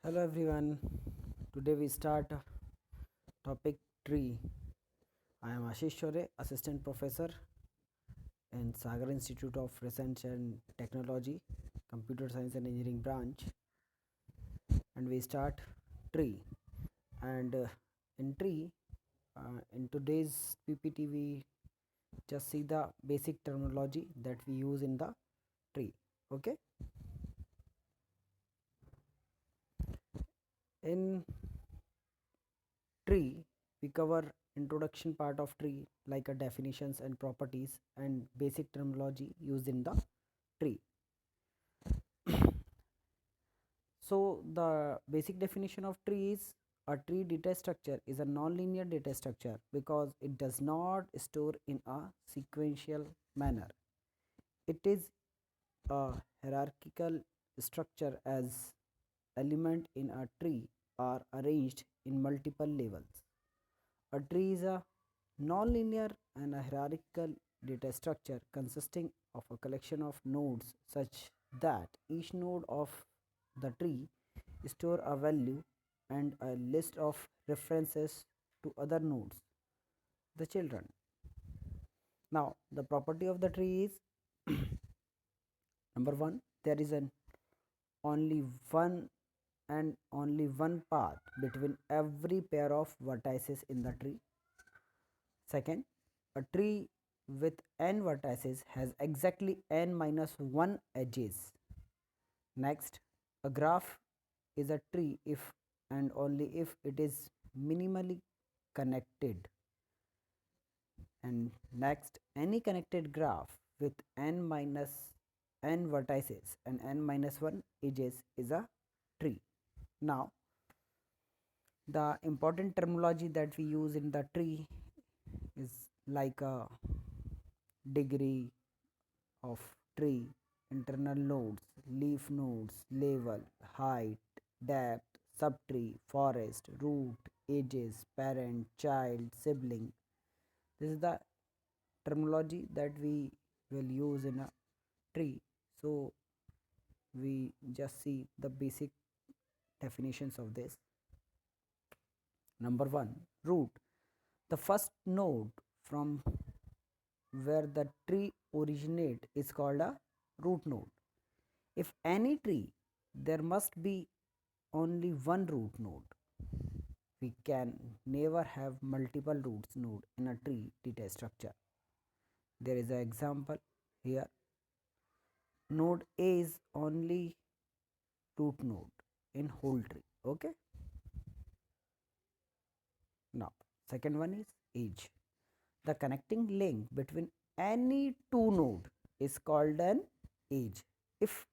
Hello everyone. Today we start topic tree. I am Ashish Chore, assistant professor in Sagar Institute of Research and Technology, Computer Science and Engineering branch, and we start tree. And in tree, in today's PPT, we just see the basic terminology that we use in the tree. Okay. In tree, we cover introduction part of tree like a definitions and properties and basic terminology used in the tree. So the basic definition of tree is a tree data structure is a nonlinear data structure because it does not store in a sequential manner. It is a hierarchical structure as element in a tree are arranged in multiple levels. A tree is a nonlinear and a hierarchical data structure consisting of a collection of nodes such that each node of the tree store a value and a list of references to other nodes, the children. Now, the property of the tree is number one, there is an only one and only one path between every pair of vertices in the tree. Second, a tree with n vertices has exactly n minus 1 edges. Next, a graph is a tree if and only if it is minimally connected. And next, any connected graph with n minus n vertices and n minus 1 edges is a tree. Now, the important terminology that we use in the tree is like a degree of tree, internal nodes, leaf nodes, level, height, depth, subtree, forest, root, edges, parent, child, sibling. This is the terminology that we will use in a tree. So we just see the basic definitions of this. Number one, root. The first node from where the tree originate is called a root node. If any tree, there must be only one root node. We can never have multiple roots node in a tree data structure. There is an example here. Node A is only root node in whole tree. Okay. Now, second one is edge. The connecting link between any two node is called an edge. If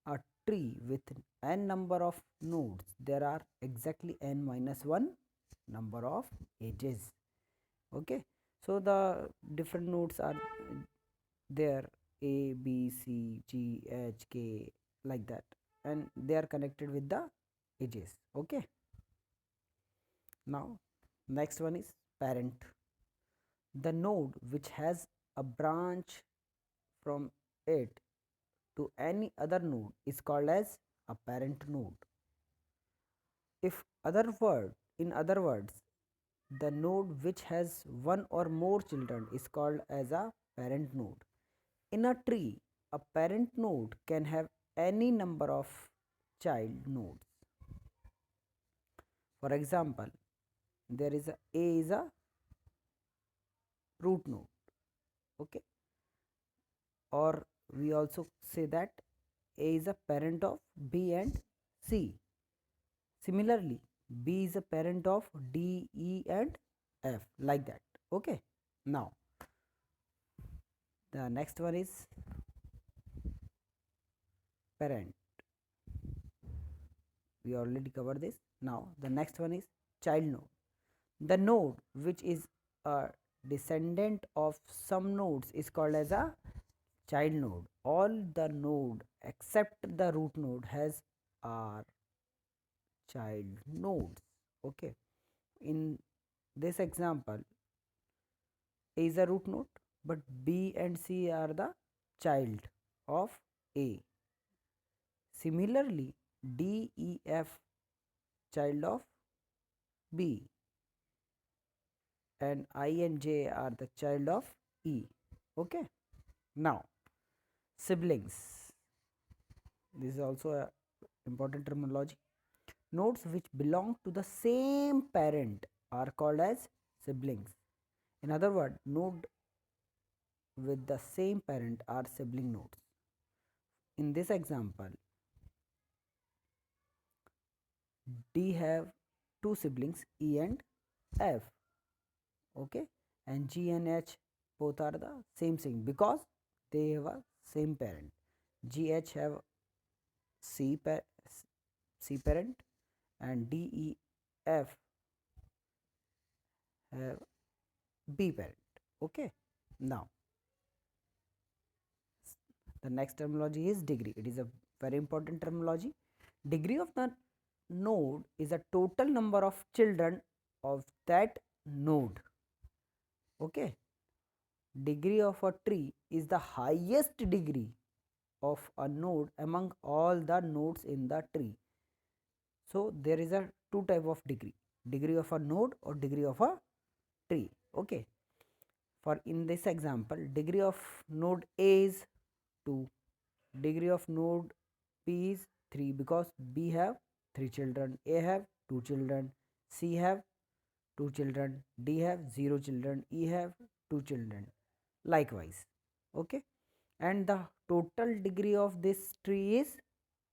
a tree with n number of nodes, there are exactly n minus 1 number of edges. Okay, so the different nodes are there, a b c g h k, like that, and they are connected with the edges. Okay, now next one is parent. The node which has a branch from it to any other node is called as a parent node. If in other words, the node which has one or more children is called as a parent node. In a tree, a parent node can have any number of child nodes. For example, there is a is a root node. Okay, or we also say that a is a parent of b and c. Similarly, b is a parent of d, e and f, like that. Okay, now the next one is parent. We already covered this. Now the next one is child node. The node which is a descendant of some nodes is called as a child node. All the node except the root node has are child nodes. Okay, in this example, a is a root node, but b and c are the child of a. Similarly, d, e, f child of B, and I and J are the child of E. Okay. Now, siblings. This is also a important terminology. Nodes which belong to the same parent are called as siblings. In other words, node with the same parent are sibling nodes. In this example, D have two siblings E and F. Okay, and G and H both are the same thing because they have a same parent. GH have C, C parent, and DEF have B parent. Okay, now the next terminology is degree. It is a very important terminology. Degree of the node is a total number of children of that node. Okay, degree of a tree is the highest degree of a node among all the nodes in the tree. So there is a two type of degree: degree of a node or degree of a tree. Okay, for in this example, degree of node A is 2, degree of node B is 3 because B have 3 children, A have 2 children, C have 2 children, D have 0 children, E have 2 children. Likewise, okay, and the total degree of this tree is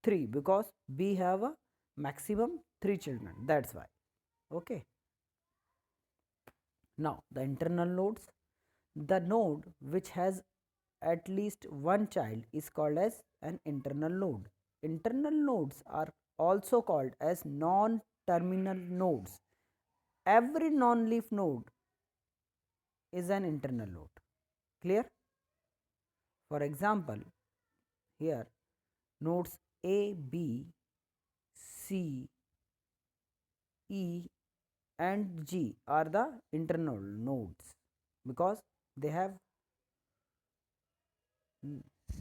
3 because B have a maximum 3 children. That's why. Okay. Now the internal nodes. The node which has at least one child is called as an internal node. Internal nodes are also called as non-terminal nodes. Every non-leaf node is an internal node. Clear? For example, here nodes A, B, C, E and G are the internal nodes because they have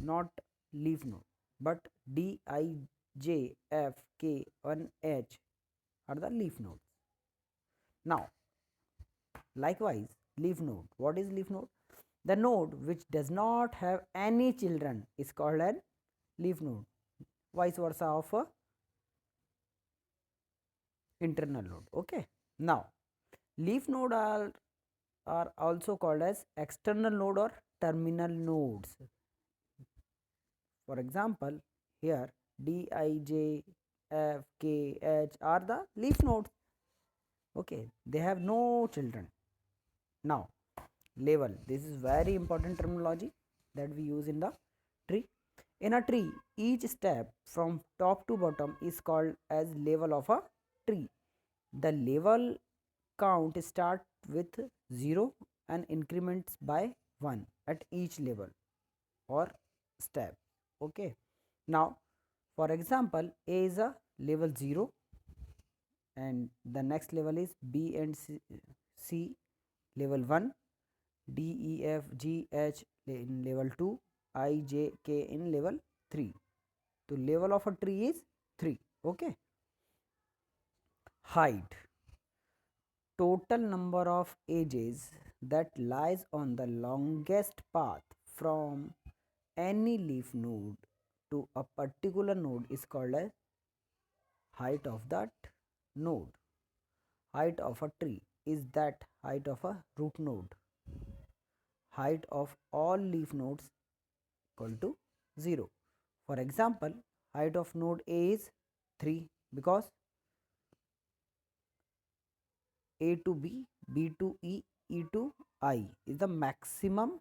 not leaf node, but D, I, J, F, K, and H are the leaf nodes. Now, likewise, leaf node. What is leaf node? The node which does not have any children is called an leaf node. Vice versa of a internal node. Okay. Now, leaf node are also called as external node or terminal nodes. For example, here D, I, J, F, K, H are the leaf nodes. Okay, they have no children. Now, level. This is very important terminology that we use in the tree. In a tree, each step from top to bottom is called as level of a tree. The level count start with 0 and increments by 1 at each level or step. Okay. Now, for example, A is a level 0 and the next level is B and C level 1, D, E, F, G, H in level 2, I, J, K in level 3. So, level of a tree is 3. Okay. Height. Total number of edges that lies on the longest path from any leaf node to a particular node is called as height of that node. Height of a tree is that height of a root node. Height of all leaf nodes equal to 0. For example, height of node A is 3 because A to B, B to E, E to I is the maximum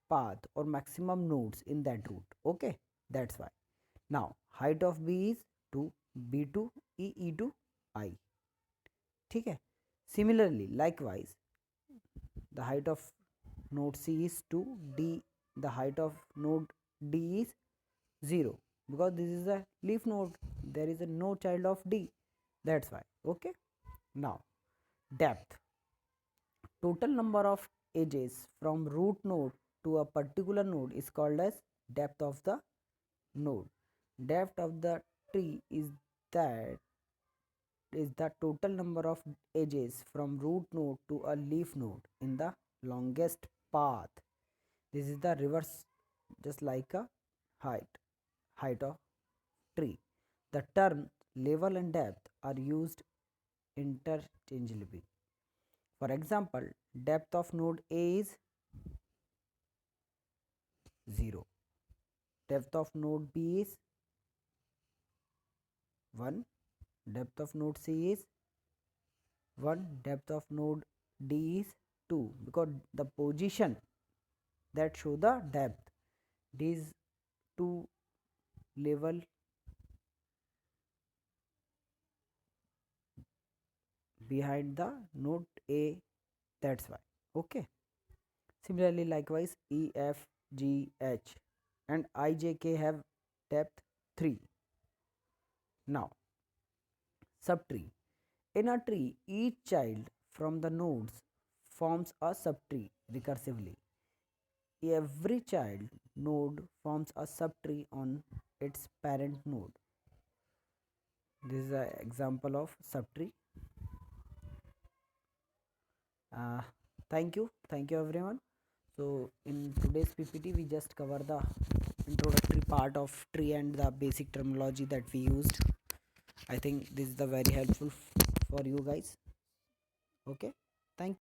path or maximum nodes in that root. Okay, that's why. Now, height of B is 2, B to E, E to I. ठीक है. Similarly, likewise, the height of node C is 2, D, the height of node D is 0 because this is a leaf node. There is a no child of D. That's why. Okay. Now, depth. Total number of edges from root node to a particular node is called as depth of the node. Depth of the tree is that is the total number of edges from root node to a leaf node in the longest path. This is the reverse, just like a height of tree. The term level and depth are used interchangeably. For example, depth of node A is 0, depth of node B is 1, depth of node C is 1, depth of node D is 2, because the position that show the depth, these two level behind the node A, that's why. Okay. Similarly, likewise, E, F, G, H and I, J, K have depth 3. Now, subtree. In a tree, each child from the nodes forms a subtree recursively. Every child node forms a subtree on its parent node. This is an example of subtree. Uh, thank you everyone. So in today's PPT, we just cover the introductory part of tree and the basic terminology that we used. I think this is the very helpful for you guys. Okay, thank